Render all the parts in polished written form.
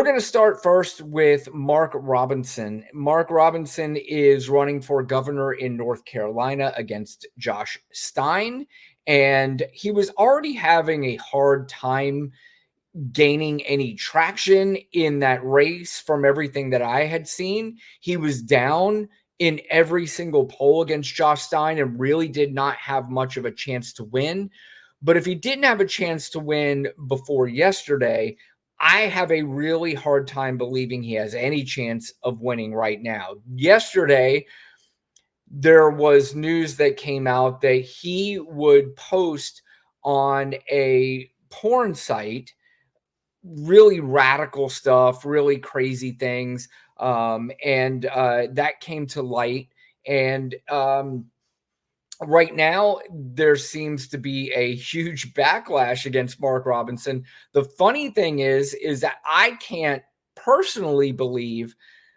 going to start first with Mark Robinson. Mark Robinson is running for governor in North Carolina against Josh Stein, and he was already having a hard time gaining any traction in that race from everything that I had seen. He was down in every single poll against Josh Stein and really did not have much of a chance to win. But if he didn't have a chance to win before yesterday, I have a really hard time believing he has any chance of winning right now. Yesterday, there was news that came out that he would post on a porn site really radical stuff, really crazy things. And that came to light. And right now, there seems to be a huge backlash against Mark Robinson. The funny thing is that I can't personally believe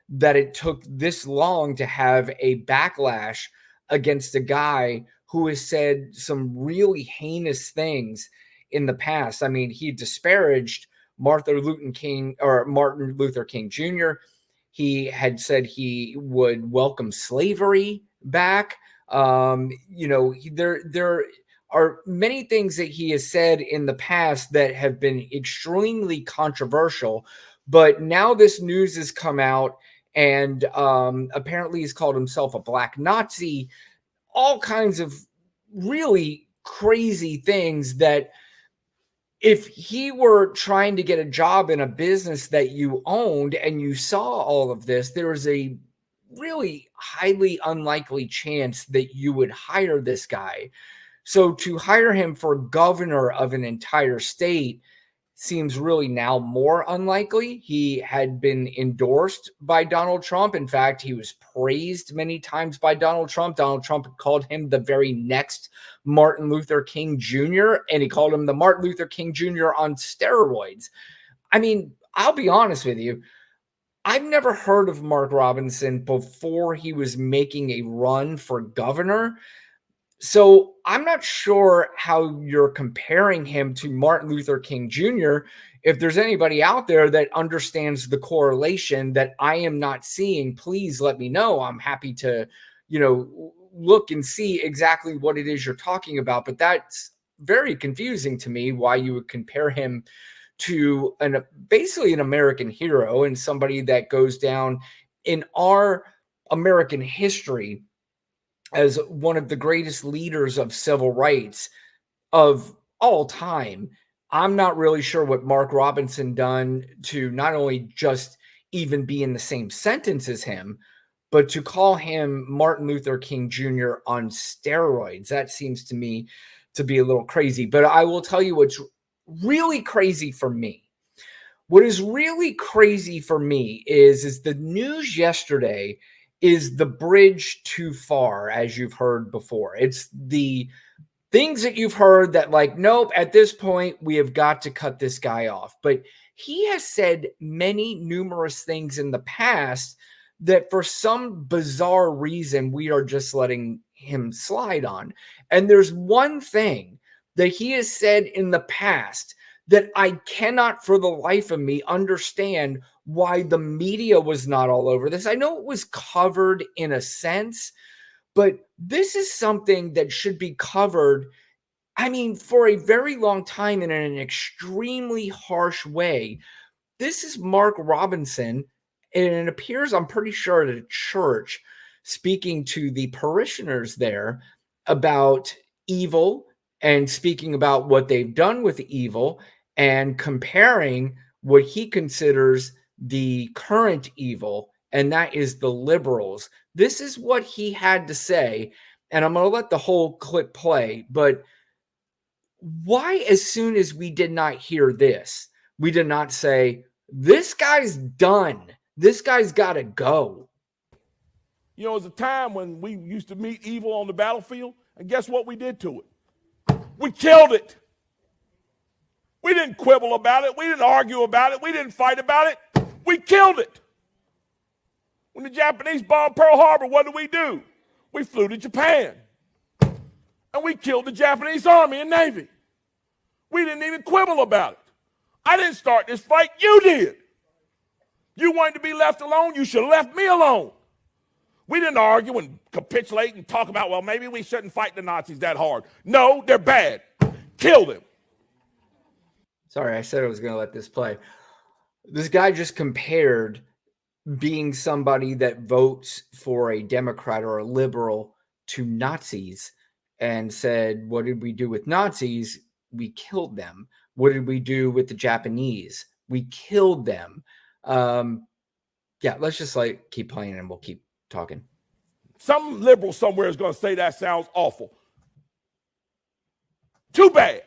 that it took this long to have a backlash against a guy who has said some really heinous things in the past. I mean, he disparaged Martin Luther King Jr. He had said he would welcome slavery back. There are many things that he has said in the past that have been extremely controversial, but now this news has come out, and apparently he's called himself a black Nazi, all kinds of really crazy things that if he were trying to get a job in a business that you owned and you saw all of this, there was a really highly unlikely chance that you would hire this guy. So to hire him for governor of an entire state seems really now more unlikely. He had been endorsed by Donald Trump. In fact, he was praised many times by Donald Trump. Donald Trump called him the very next Martin Luther King Jr., and he called him the Martin Luther King Jr. on steroids. I mean, I'll be honest with you. I've never heard of Mark Robinson before he was making a run for governor. So I'm not sure how you're comparing him to Martin Luther King Jr. If there's anybody out there that understands the correlation that I am not seeing, please let me know. I'm happy to, look and see exactly what it is you're talking about. But that's very confusing to me why you would compare him to basically an American hero and somebody that goes down in our American history as one of the greatest leaders of civil rights of all time. I'm not really sure what Mark Robinson done to not only just even be in the same sentence as him, but to call him Martin Luther King Jr. on steroids. That seems to me to be a little crazy. But I will tell you what's really crazy for me. What is really crazy for me is the news yesterday is the bridge too far, as you've heard before. It's the things that you've heard that like, nope, at this point, we have got to cut this guy off. But he has said many numerous things in the past that for some bizarre reason, we are just letting him slide on. And there's one thing that he has said in the past that I cannot for the life of me understand why the media was not all over this. I know it was covered in a sense, but this is something that should be covered, I mean, for a very long time and in an extremely harsh way. This is Mark Robinson, and it appears, I'm pretty sure, at a church, speaking to the parishioners there about evil and speaking about what they've done with evil and comparing what he considers the current evil, and that is the liberals. This is what he had to say, and I'm going to let the whole clip play, but why, as soon as we did not hear this, we did not say, this guy's done. This guy's got to go. You know, it was a time when we used to meet evil on the battlefield, and guess what we did to it? We killed it. We didn't quibble about it. We didn't argue about it. We didn't fight about it. We killed it. When the Japanese bombed Pearl Harbor, what did we do? We flew to Japan. And we killed the Japanese Army and Navy. We didn't even quibble about it. I didn't start this fight. You did. You wanted to be left alone, you should have left me alone. We didn't argue and capitulate and talk about, well, maybe we shouldn't fight the Nazis that hard. No, they're bad. Kill them. Sorry, I said I was going to let this play. This guy just compared being somebody that votes for a Democrat or a liberal to Nazis and said, what did we do with Nazis? We killed them. What did we do with the Japanese? We killed them. Yeah, let's just keep playing and we'll keep talking. Some liberal somewhere is going to say that sounds awful. Too bad.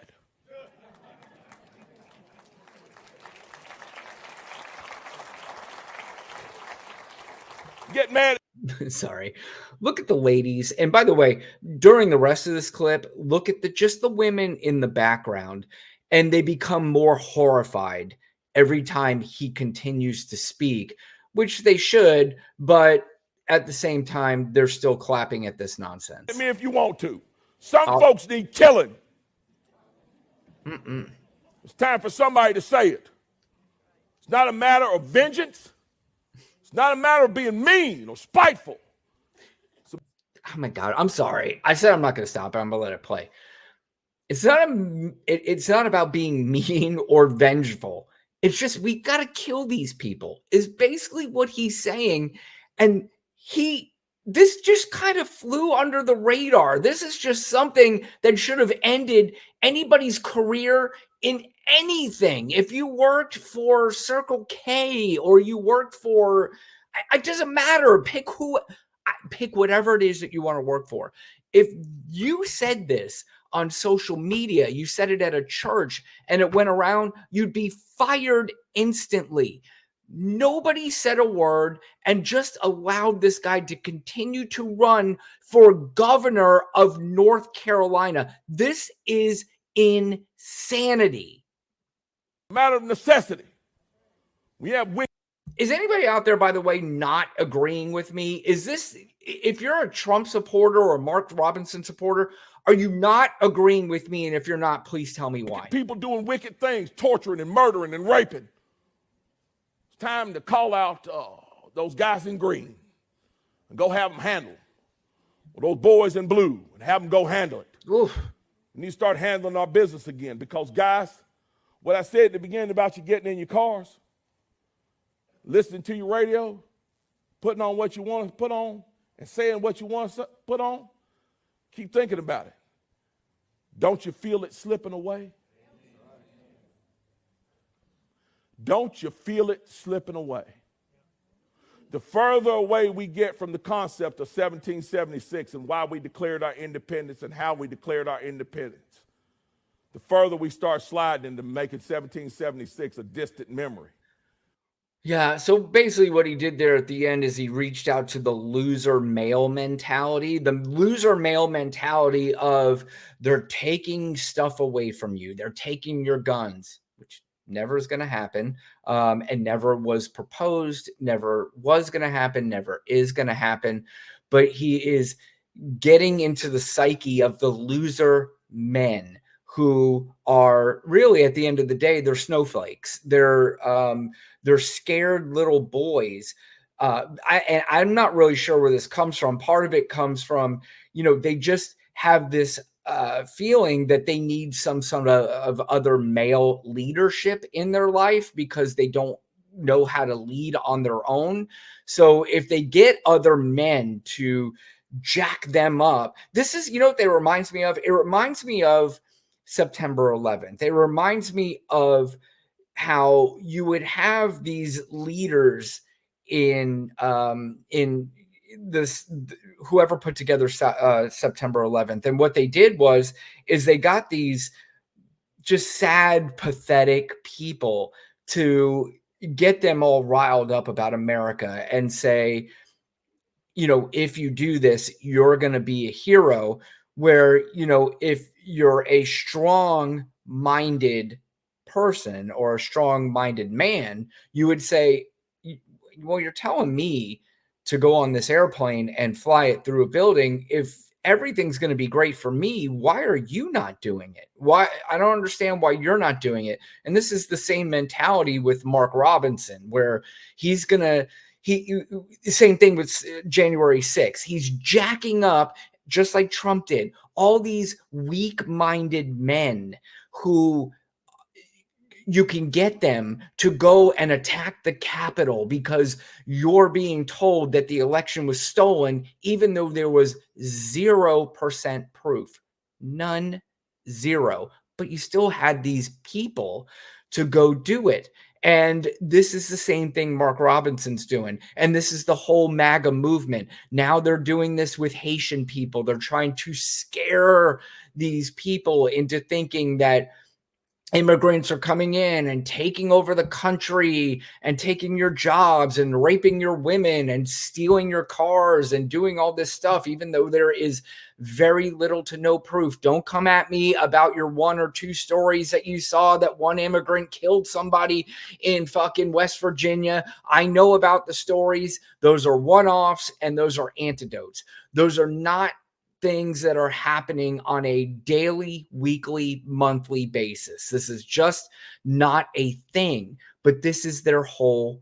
Get mad. Sorry. Look at the ladies. And by the way, during the rest of this clip, look at just the women in the background, and they become more horrified every time he continues to speak, which they should, but at the same time, they're still clapping at this nonsense. I mean, if you want to. Some folks need killing. It's time for somebody to say it. It's not a matter of vengeance. It's not a matter of being mean or spiteful. Oh my God, I'm sorry. I said I'm not going to stop it. I'm going to let it play. It's not about being mean or vengeful. It's just, we got to kill these people is basically what he's saying. And this just kind of flew under the radar. This is just something that should have ended anybody's career in anything. If you worked for Circle K or you worked for, it doesn't matter. Pick whatever it is that you want to work for. If you said this on social media, you said it at a church and it went around, you'd be fired instantly. Nobody said a word and just allowed this guy to continue to run for governor of North Carolina. This is insanity. Matter of necessity. We have. Is anybody out there, by the way, not agreeing with me? Is this, if you're a Trump supporter or a Mark Robinson supporter, are you not agreeing with me? And if you're not, please tell me why. People doing wicked things, torturing and murdering and raping. It's time to call out those guys in green and go have them handled. Or those boys in blue and have them go handle it. Oof. We need to start handling our business again because, guys, what I said at the beginning about you getting in your cars, listening to your radio, putting on what you want to put on, and saying what you want to put on, keep thinking about it. Don't you feel it slipping away? Don't you feel it slipping away? The further away we get from the concept of 1776 and why we declared our independence and how we declared our independence, the further we start sliding into making 1776 a distant memory. Yeah, so basically what he did there at the end is he reached out to the loser male mentality. The loser male mentality of they're taking stuff away from you. They're taking your guns, which never is going to happen, and never was proposed, never was going to happen, never is going to happen. But he is getting into the psyche of the loser men who are really, at the end of the day, they're snowflakes. They're scared little boys. I'm not really sure where this comes from. Part of it comes from, they just have this feeling that they need some sort of other male leadership in their life because they don't know how to lead on their own. So if they get other men to jack them up, this is, what it reminds me of? It reminds me of September 11th. It reminds me of how you would have these leaders in this, whoever put together September 11th. And what they did is they got these just sad, pathetic people to get them all riled up about America and say, if you do this, you're going to be a hero. Where, if you're a strong-minded person or a strong-minded man, you would say, well, you're telling me to go on this airplane and fly it through a building. If everything's going to be great for me. Why are you not doing it? Why? I don't understand why you're not doing it. And this is the same mentality with Mark Robinson, where he's going to, same thing with January 6th. He's jacking up, just like Trump did, all these weak-minded men who you can get them to go and attack the Capitol because you're being told that the election was stolen, even though there was 0% proof. None, zero. But you still had these people to go do it. And this is the same thing Mark Robinson's doing. And this is the whole MAGA movement. Now they're doing this with Haitian people. They're trying to scare these people into thinking that immigrants are coming in and taking over the country and taking your jobs and raping your women and stealing your cars and doing all this stuff, even though there is very little to no proof. Don't come at me about your 1 or 2 stories that you saw that one immigrant killed somebody in fucking West Virginia. I know about the stories. Those are one-offs and those are antidotes. Those are not things that are happening on a daily, weekly, monthly basis. This is just not a thing, but this is their whole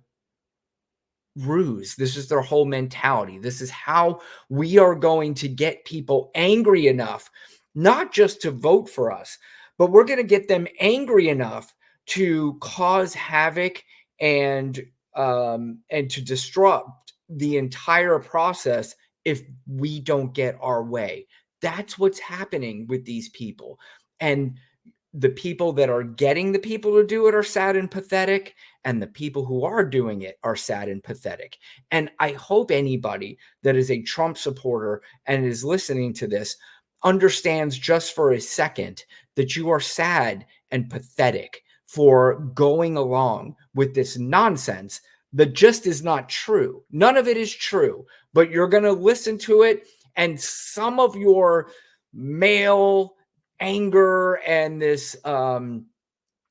ruse. This is their whole mentality. This is how we are going to get people angry enough, not just to vote for us, but we're going to get them angry enough to cause havoc and to disrupt the entire process if we don't get our way. That's what's happening with these people. And the people that are getting the people to do it are sad and pathetic, and the people who are doing it are sad and pathetic. And I hope anybody that is a Trump supporter and is listening to this understands just for a second that you are sad and pathetic for going along with this nonsense that just is not true. None of it is true, but you're going to listen to it, and some of your male anger and this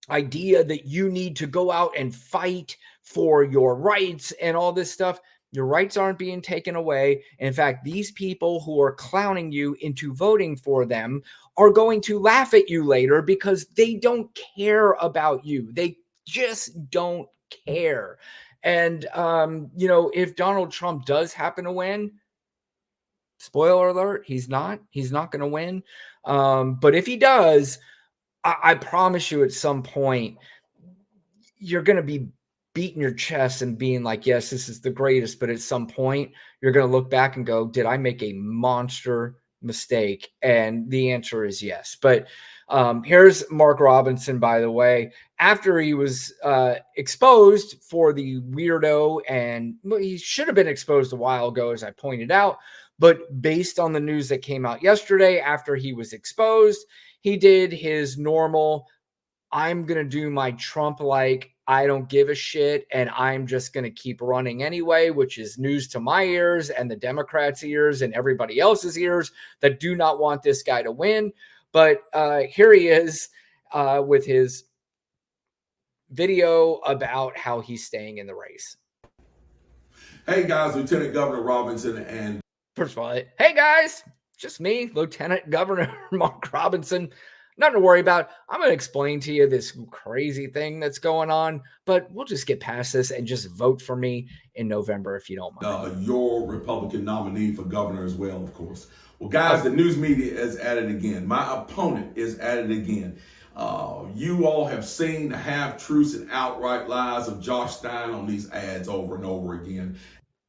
idea that you need to go out and fight for your rights and all this stuff, your rights aren't being taken away. In fact, these people who are clowning you into voting for them are going to laugh at you later because they don't care about you. They just don't care. And, if Donald Trump does happen to win, spoiler alert, he's not going to win. But if he does, I promise you at some point, you're going to be beating your chest and being like, yes, this is the greatest. But at some point, you're going to look back and go, did I make a monster mistake? And the answer is yes. But here's Mark Robinson, by the way, after he was exposed for the weirdo, and he should have been exposed a while ago, as I pointed out. But based on the news that came out yesterday, after he was exposed, he did his normal, I'm going to do my Trump-like, I don't give a shit, and I'm just going to keep running anyway, which is news to my ears and the Democrats' ears and everybody else's ears that do not want this guy to win. But here he is with his video about how he's staying in the race. Hey guys, Lieutenant Governor Robinson and First of all, hey guys, just me, Lieutenant Governor Mark Robinson. Nothing to worry about. I'm going to explain to you this crazy thing that's going on, but we'll just get past this and just vote for me in November if you don't mind. your Republican nominee for governor as well, of course. Well, guys, the news media is at it again. My opponent is at it again. You all have seen the half-truths and outright lies of Josh Stein on these ads over and over again.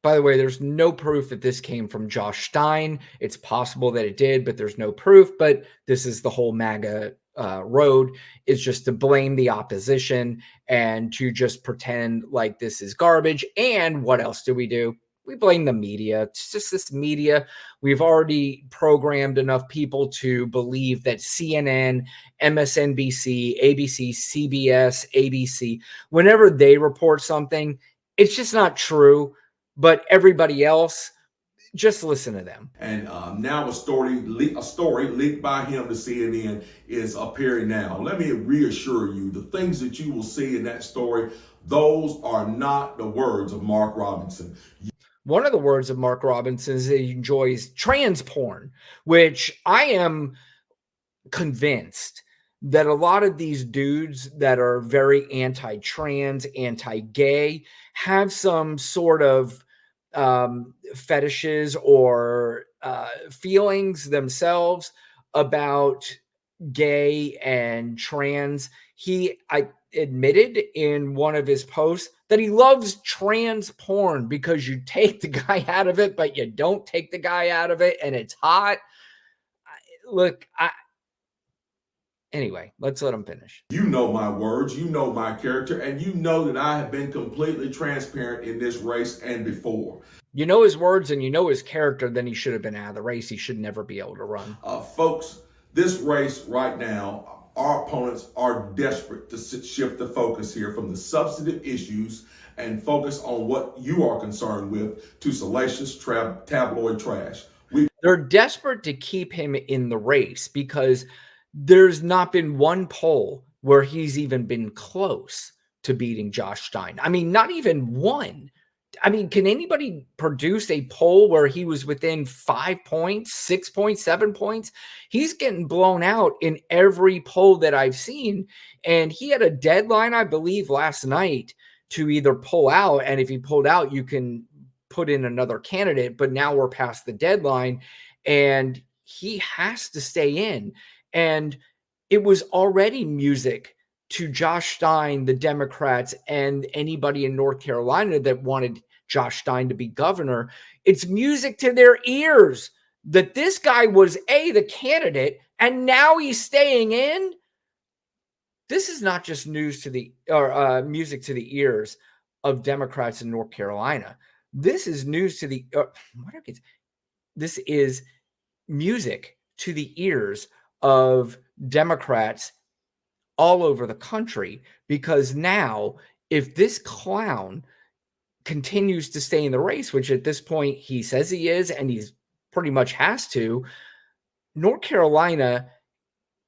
By the way, there's no proof that this came from Josh Stein. It's possible that it did, but there's no proof. But this is the whole MAGA road, is just to blame the opposition and to just pretend like this is garbage. And what else do? We blame the media. It's just this media. We've already programmed enough people to believe that CNN, MSNBC, ABC, CBS, ABC, whenever they report something, it's just not true. But everybody else, just listen to them. And now a story leaked by him to CNN is appearing now. Let me reassure you, the things that you will see in that story, those are not the words of Mark Robinson. One of the words of Mark Robinson is he enjoys trans porn, which I am convinced that a lot of these dudes that are very anti-trans, anti-gay have some sort of fetishes or feelings themselves about gay and trans. I admitted in one of his posts that he loves trans porn because you take the guy out of it, but you don't take the guy out of it, and it's hot. Look, anyway, let's let him finish. You know my words, you know my character, and you know that I have been completely transparent in this race and before. You know his words and you know his character, then he should have been out of the race. He should never be able to run. Folks, this race right now, our opponents are desperate to shift the focus here from the substantive issues and focus on what you are concerned with to salacious tabloid trash. They're desperate to keep him in the race because there's not been one poll where he's even been close to beating Josh Stein. I mean, not even one. I mean, can anybody produce a poll where he was within 5 points, 6 points, 7 points? He's getting blown out in every poll that I've seen. And he had a deadline, I believe, last night to either pull out. And if he pulled out, you can put in another candidate. But now we're past the deadline and he has to stay in. And it was already music to Josh Stein, the Democrats, and anybody in North Carolina that wanted Josh Stein to be governor. It's music to their ears that this guy was the candidate, and now he's staying in. This is not just music to the ears of Democrats in North Carolina. This is news to the this is music to the ears of Democrats all over the country, because now if this clown continues to stay in the race, which at this point he says he is, and he's pretty much has to, North Carolina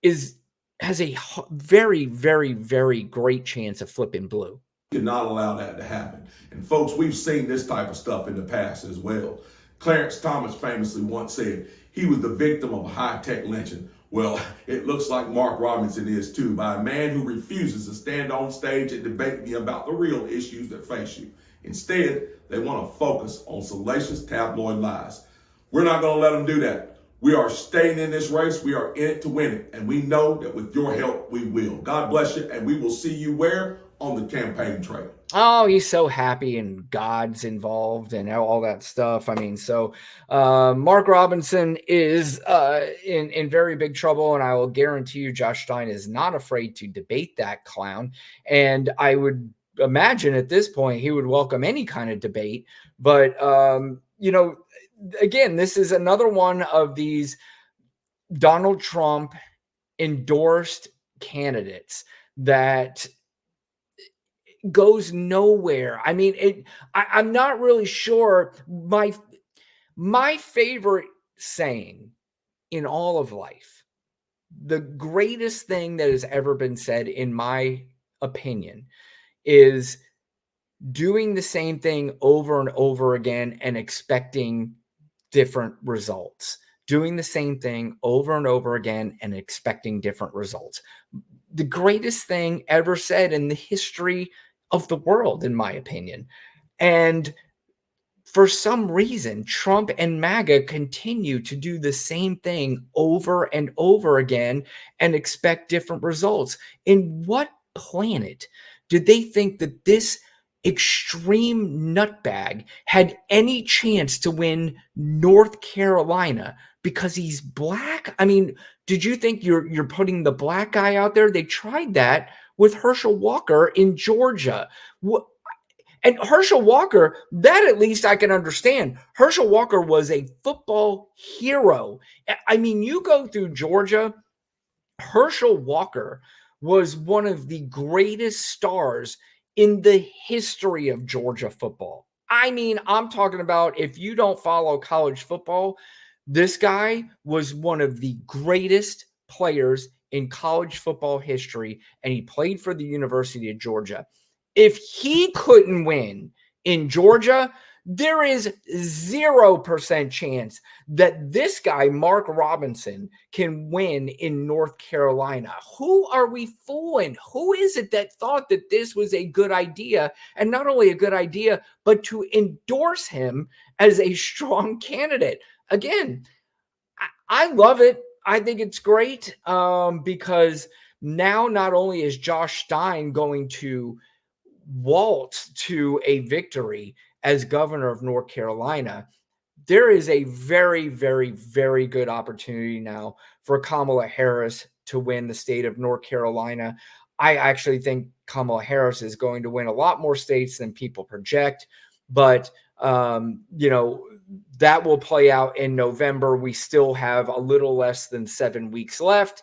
has a very, very, very great chance of flipping blue. We cannot allow that to happen. And folks, we've seen this type of stuff in the past as well. Clarence Thomas famously once said he was the victim of a high-tech lynching. Well, it looks like Mark Robinson is too, by a man who refuses to stand on stage and debate me about the real issues that face you. Instead, they want to focus on salacious tabloid lies. We're not going to let them do that. We are staying in this race. We are in it to win it. And we know that with your help, we will. God bless you. And we will see you where? On the campaign trail. Oh, he's so happy and God's involved and all that stuff. I mean, so Mark Robinson is in very big trouble, and I will guarantee you Josh Stein is not afraid to debate that clown. And I would imagine at this point he would welcome any kind of debate. But, again, this is another one of these Donald Trump endorsed candidates that goes nowhere. I mean, I'm not really sure. My favorite saying in all of life, the greatest thing that has ever been said, in my opinion, is doing the same thing over and over again and expecting different results. Doing the same thing over and over again and expecting different results. The greatest thing ever said in the history of the world, in my opinion. And for some reason, Trump and MAGA continue to do the same thing over and over again and expect different results. In what planet did they think that this extreme nutbag had any chance to win North Carolina because he's black? I mean, did you think you're putting the black guy out there? They tried that with Herschel Walker in Georgia. And Herschel Walker, that at least I can understand. Herschel Walker was a football hero. I mean, you go through Georgia, Herschel Walker was one of the greatest stars in the history of Georgia football. I mean, I'm talking about, if you don't follow college football, this guy was one of the greatest players in college football history, and he played for the University of Georgia. If he couldn't win in Georgia, There is 0% chance that this guy, Mark Robinson, can win in North Carolina. Who are we fooling? Who is it that thought that this was a good idea? And not only a good idea, but to endorse him as a strong candidate. Again, I love it. I think it's great because now not only is Josh Stein going to waltz to a victory as governor of North Carolina, there is a very, very, very good opportunity now for Kamala Harris to win the state of North Carolina. I actually think Kamala Harris is going to win a lot more states than people project, but that will play out in November. We still have a little less than 7 weeks left.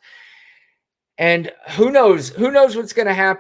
And who knows what's going to happen.